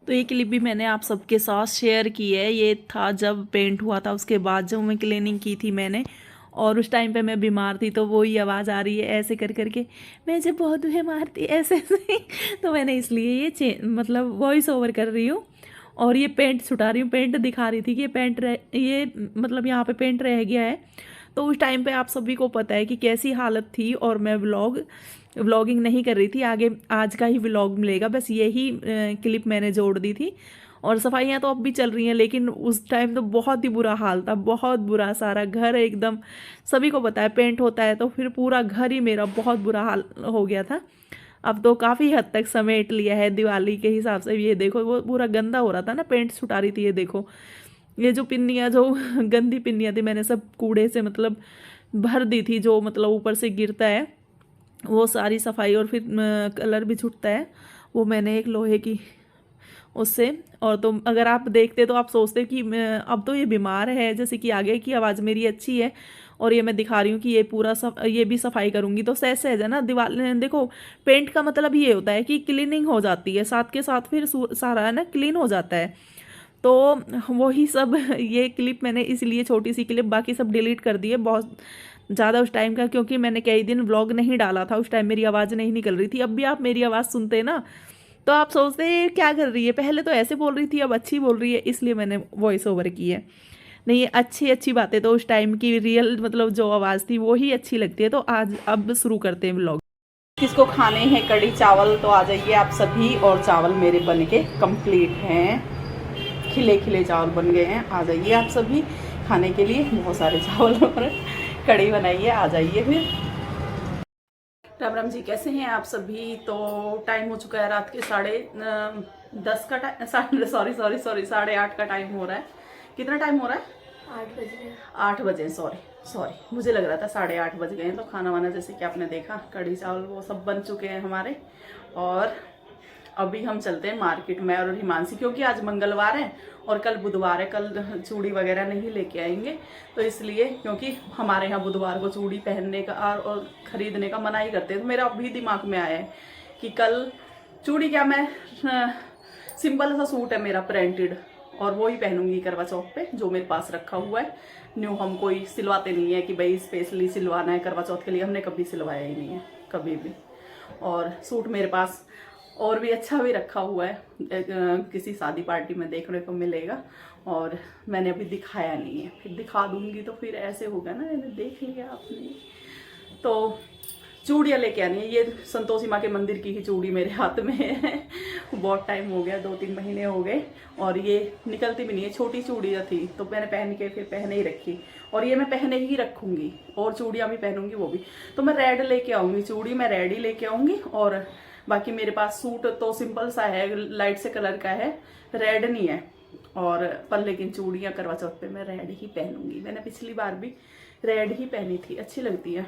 तो ये क्लिप भी मैंने आप सबके साथ शेयर की है। ये था जब पेंट हुआ था, उसके बाद जब मैं क्लीनिंग की थी मैंने, और उस टाइम पे मैं बीमार थी, तो वही आवाज़ आ रही है ऐसे कर करके, मैं जब बहुत बीमार थी ऐसे ऐसे। तो मैंने इसलिए ये मतलब वॉइस ओवर कर रही हूँ और ये पेंट छुटा रही हूँ। पेंट दिखा रही थी कि ये मतलब यहाँ पे पेंट रह गया है। तो उस टाइम पे आप सभी को पता है कि कैसी हालत थी, और मैं व्लॉगिंग नहीं कर रही थी। आगे आज का ही व्लॉग मिलेगा, बस यही क्लिप मैंने जोड़ दी थी। और सफाइयाँ तो अब भी चल रही हैं, लेकिन उस टाइम तो बहुत ही बुरा हाल था, बहुत बुरा। सारा घर एकदम, सभी को पता है पेंट होता है तो फिर पूरा घर ही मेरा बहुत बुरा हाल हो गया था। अब तो काफ़ी हद तक समेट लिया है दिवाली के हिसाब से। ये देखो वो पूरा गंदा हो रहा था ना, पेंट छुटा रही थी। ये देखो, ये जो पिन्नियाँ, जो गंदी पिन्नियाँ थी, मैंने सब कूड़े से मतलब भर दी थी, जो मतलब ऊपर से गिरता है वो सारी सफाई। और फिर कलर भी छूटता है, वो मैंने एक लोहे की उससे। और तो अगर आप देखते तो आप सोचते कि अब तो ये बीमार है, जैसे कि आगे की आवाज़ मेरी अच्छी है और ये मैं दिखा रही हूँ कि ये पूरा ये भी सफाई करूँगी तो सहज सहज है ना। दीवार देखो, पेंट का मतलब ये होता है कि क्लीनिंग हो जाती है, साथ के साथ फिर सारा है ना क्लीन हो जाता है। तो वही सब ये क्लिप मैंने इसलिए, छोटी सी क्लिप, बाकी सब डिलीट कर दिए बहुत ज़्यादा उस टाइम का, क्योंकि मैंने कई दिन व्लॉग नहीं डाला था। उस टाइम मेरी आवाज़ नहीं निकल रही थी। अब भी आप मेरी आवाज़ सुनते ना तो आप सोचते ये क्या कर रही है, पहले तो ऐसे बोल रही थी अब अच्छी बोल रही है, इसलिए मैंने वॉइस ओवर की है। नहीं, ये अच्छी अच्छी बातें तो उस टाइम की रियल मतलब जो आवाज़ थी वो ही अच्छी लगती है। तो आज अब शुरू करते हैं व्लॉग। किसको खाने हैं कड़ी चावल तो आ जाइए आप सभी। और चावल मेरे बन के कंप्लीट हैं, खिले खिले चावल बन गए हैं। आ जाइए आप सभी खाने के लिए, बहुत सारे चावल और कड़ी बनाइए, आ जाइए फिर। राम राम जी, कैसे हैं आप सभी। तो टाइम हो चुका है रात के 10:30 का टाइम, साढ़े 8 का टाइम हो रहा है। कितना टाइम हो रहा है? 8 बजे। 8 बजे, सॉरी सॉरी, मुझे लग रहा था 8:30 बज गए हैं। तो खाना वाना जैसे कि आपने देखा, कढ़ी चावल वो सब बन चुके हैं हमारे। और अभी हम चलते हैं मार्केट में और हिमांशी, क्योंकि आज मंगलवार है और कल बुधवार है। कल चूड़ी वगैरह नहीं लेके आएंगे, तो इसलिए, क्योंकि हमारे यहाँ बुधवार को चूड़ी पहनने का और ख़रीदने का मना ही करते हैं। तो मेरा अभी दिमाग में आया है कि कल चूड़ी क्या, मैं सिंपल सा सूट है मेरा प्रिंटेड, और वो ही पहनूंगी करवा चौथ पे, जो मेरे पास रखा हुआ है। न्यू हम कोई सिलवाते नहीं है कि भाई स्पेशली सिलवाना है करवा चौथ के लिए, हमने कभी सिलवाया ही नहीं है, कभी भी। और सूट मेरे पास और भी अच्छा भी रखा हुआ है, किसी शादी पार्टी में देखने को मिलेगा, और मैंने अभी दिखाया नहीं है। फिर दिखा दूंगी तो फिर ऐसे होगा ना, मैंने देख लिया आपने। तो चूड़ियाँ लेके आनी है। ये संतोषी माँ के मंदिर की ही चूड़ी मेरे हाथ में है। बहुत टाइम हो गया, 2-3 महीने हो गए, और ये निकलती भी नहीं है। छोटी चूड़ियाँ थी तो मैंने पहन के फिर पहने ही रखी, और ये मैं पहने ही रखूंगी, और चूड़ियाँ भी पहनूंगी वो भी। तो मैं रेड लेके आऊंगी, चूड़ी मैं रेड ही लेके आऊंगी। और बाकी मेरे पास सूट तो सिंपल सा है, लाइट से कलर का है, रेड नहीं है। और पर लेकिन चूड़ियाँ करवा चौथ पे मैं रेड ही पहनूंगी। मैंने पिछली बार भी रेड ही पहनी थी, अच्छी लगती है।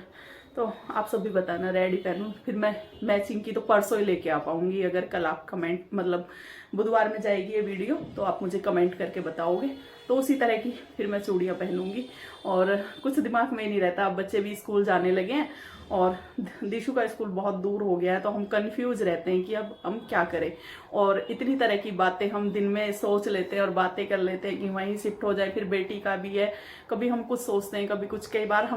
तो आप सब भी बताना, रेड ही पहनूं। फिर मैं मैचिंग की तो परसों ही लेके आ पाऊंगी, अगर कल आप कमेंट, मतलब बुधवार में जाएगी ये वीडियो तो आप मुझे कमेंट करके बताओगे, तो उसी तरह की फिर मैं चूड़ियाँ पहनूंगी। और कुछ दिमाग में ही नहीं रहता, अब बच्चे भी स्कूल जाने लगे हैं, और दिशु का स्कूल बहुत दूर हो गया है, तो हम कंफ्यूज रहते हैं कि अब हम क्या करें। और इतनी तरह की बातें हम दिन में सोच लेते हैं और बातें कर लेते हैं कि वहीं शिफ्ट हो जाए। फिर बेटी का भी है, कभी हम कुछ सोचते हैं, कभी कुछ। कई बार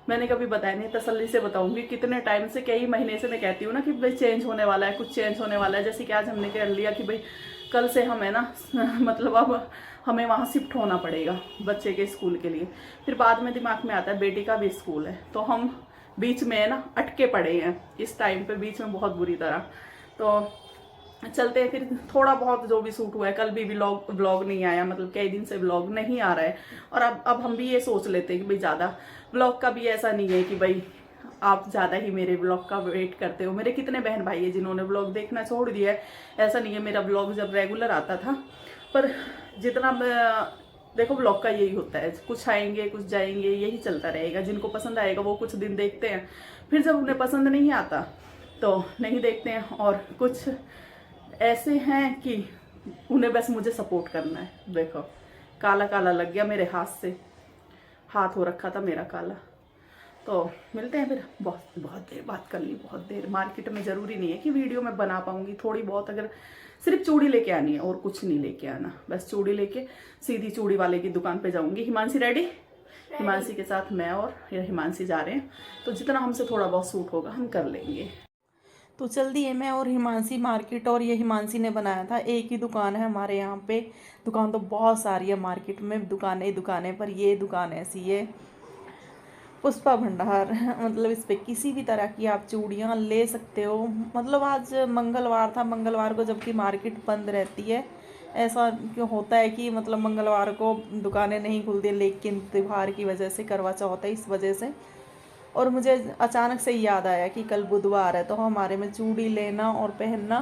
मैंने कभी बताया नहीं, तसल्ली से बताऊंगी। कितने टाइम से, कई महीने से मैं कहती हूँ ना कि भाई चेंज होने वाला है, कुछ चेंज होने वाला है। जैसे कि आज हमने कह लिया कि भाई कल से हम है ना मतलब अब हमें वहाँ शिफ्ट होना पड़ेगा बच्चे के स्कूल के लिए। फिर बाद में दिमाग में आता है बेटी का भी स्कूल है, तो हम बीच में है ना अटके पड़े हैं इस टाइम पे, बीच में बहुत बुरी तरह। तो चलते हैं फिर। थोड़ा बहुत जो भी सूट हुआ है, कल भी व्लॉग नहीं आया, मतलब कई दिन से व्लॉग नहीं आ रहा है। और अब हम भी ये सोच लेते हैं कि भाई ज़्यादा व्लॉग का भी ऐसा नहीं है कि भाई आप ज़्यादा ही मेरे व्लॉग का वेट करते हो। मेरे कितने बहन भाई है जिन्होंने व्लॉग देखना छोड़ दिया है। ऐसा नहीं है, मेरा व्लॉग जब रेगुलर आता था, पर जितना देखो व्लॉग का यही होता है, कुछ आएंगे कुछ जाएंगे, यही चलता रहेगा। जिनको पसंद आएगा वो कुछ दिन देखते हैं, फिर जब उन्हें पसंद नहीं आता तो नहीं देखते हैं। और कुछ ऐसे हैं कि उन्हें बस मुझे सपोर्ट करना है। देखो काला काला लग गया मेरे हाथ से, हाथ हो रखा था मेरा काला। तो मिलते हैं फिर। बहुत बहुत देर बात कर ली, बहुत देर। मार्केट में ज़रूरी नहीं है कि वीडियो में बना पाऊंगी, थोड़ी बहुत अगर सिर्फ चूड़ी लेके आनी है और कुछ नहीं लेके आना। बस चूड़ी लेके सीधी चूड़ी वाले की दुकान पे जाऊंगी। हिमांशी रेडी? हिमांशी के साथ मैं और हिमांशी जा रहे हैं, तो जितना हमसे थोड़ा बहुत सूट होगा हम कर लेंगे। तो चल दिए मैं और हिमांशी मार्केट, और ये हिमांशी ने बनाया था। एक ही दुकान है हमारे यहाँ पे, दुकान तो बहुत सारी है मार्केट में, दुकानें दुकानें, पर ये दुकान ऐसी है पुष्पा भंडार। मतलब इस पे किसी भी तरह की आप चूड़ियाँ ले सकते हो। मतलब आज मंगलवार था, मंगलवार को जबकि मार्केट बंद रहती है, ऐसा क्यों होता है कि मतलब मंगलवार को दुकानें नहीं खुलती, लेकिन त्योहार की वजह से, करवा चौथ है इस वजह से। और मुझे अचानक से याद आया कि कल बुधवार है, तो हमारे में चूड़ी लेना और पहनना,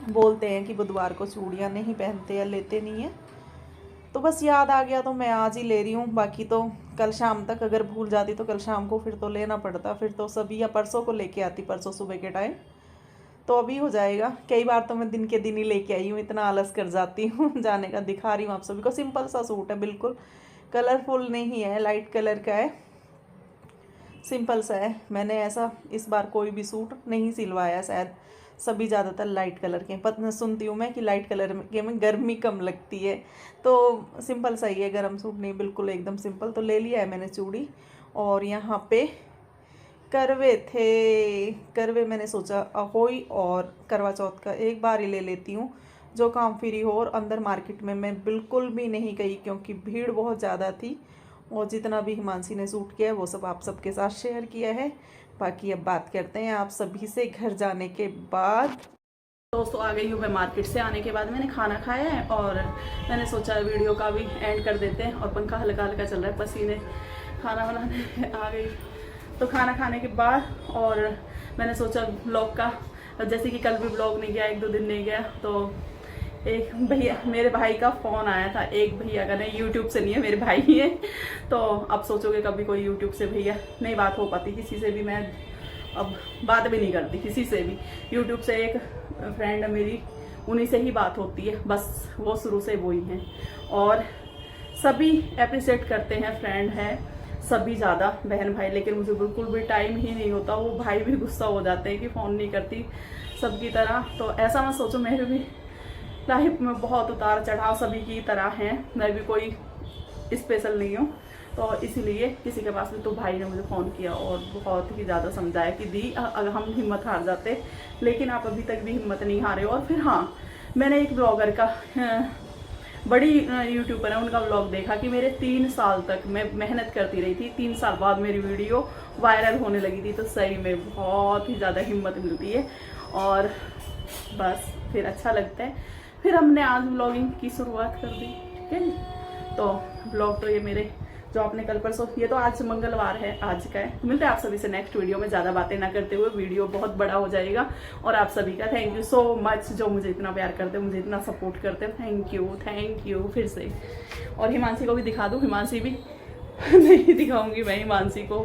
बोलते हैं कि बुधवार को चूड़ियाँ नहीं पहनते या लेते नहीं है, तो बस याद आ गया तो मैं आज ही ले रही हूँ। बाकी तो कल शाम तक अगर भूल जाती तो कल शाम को फिर तो लेना पड़ता, फिर तो सभी, या परसों को लेके आती, परसों सुबह के टाइम, तो अभी हो जाएगा। कई बार तो मैं दिन के दिन ही लेके आई हूँ, इतना आलस कर जाती हूँ जाने का। दिखा रही हूँ आप सभी को, सिंपल सा सूट है, बिल्कुल कलरफुल नहीं है, लाइट कलर का है, सिंपल सा है। मैंने ऐसा इस बार कोई भी सूट नहीं सिलवाया, शायद सभी ज़्यादातर लाइट कलर के। पता सुनती हूँ मैं कि लाइट कलर के में गर्मी कम लगती है, तो सिंपल सा ही है, गर्म सूट नहीं, बिल्कुल एकदम सिंपल। तो ले लिया है मैंने चूड़ी, और यहाँ पे करवे थे, करवे मैंने सोचा अहोई और करवा चौथ का एक बार ही ले लेती हूँ, जो काम फ्री हो। और अंदर मार्केट में मैं बिल्कुल भी नहीं गई क्योंकि भीड़ बहुत ज़्यादा थी, और जितना भी हिमांशी ने सूट किया है वो सब आप सबके साथ शेयर किया है। बाकी अब बात करते हैं आप सभी से घर जाने के बाद। दोस्तों आ गई हूँ मैं मार्केट से। आने के बाद मैंने खाना खाया है और मैंने सोचा वीडियो का भी एंड कर देते हैं। और पंखा हल्का हल्का चल रहा है, पसीने, खाना बनाने आ गई। तो खाना खाने के बाद और मैंने सोचा ब्लॉग का, जैसे कि कल भी ब्लॉग नहीं गया, एक दो दिन नहीं गया, तो एक भैया, मेरे भाई का फ़ोन आया था, एक भैया का, नहीं यूट्यूब से नहीं है, मेरे भाई ही है। तो अब सोचोगे कभी कोई यूट्यूब से भैया, नहीं बात हो पाती किसी से भी, मैं अब बात भी नहीं करती किसी से भी। यूट्यूब से एक फ्रेंड है मेरी, उन्हीं से ही बात होती है, बस वो शुरू से वो ही हैं। और सभी अप्रिशिएट करते हैं, फ्रेंड है सभी ज़्यादा, बहन भाई, लेकिन मुझे बिल्कुल भी टाइम ही नहीं होता। वो भाई भी गुस्सा हो जाते हैं कि फ़ोन नहीं करती सबकी तरह। तो ऐसा मैं सोचूं, मेरे भी लाइफ में बहुत उतार चढ़ाव सभी की तरह हैं, मैं भी कोई स्पेशल नहीं हूँ। तो इसीलिए किसी के पास भी, तो भाई ने मुझे फ़ोन किया और बहुत ही ज़्यादा समझाया कि दी अगर हम हिम्मत हार जाते, लेकिन आप अभी तक भी हिम्मत नहीं हारे। और फिर हाँ, मैंने एक ब्लॉगर का, बड़ी यूट्यूबर है, उनका ब्लॉग देखा कि मेरे 3 साल तक मैं मेहनत करती रही थी, 3 साल बाद मेरी वीडियो वायरल होने लगी थी। तो सही में बहुत ही ज़्यादा हिम्मत मिलती है, और बस फिर अच्छा लगता है। फिर हमने आज ब्लॉगिंग की शुरुआत कर दी, ठीक है। तो ब्लॉग तो ये मेरे जो आपने कल परसों, ये तो आज मंगलवार है, आज का है। मिलते हैं आप सभी से नेक्स्ट वीडियो में। ज़्यादा बातें ना करते हुए, वीडियो बहुत बड़ा हो जाएगा। और आप सभी का थैंक यू सो मच, जो मुझे इतना प्यार करते हो, मुझे इतना सपोर्ट करते हो, थैंक यू फिर से। और हिमांशी को भी दिखा दूँ, हिमांशी भी नहीं दिखाऊंगी मैं हिमांशी को।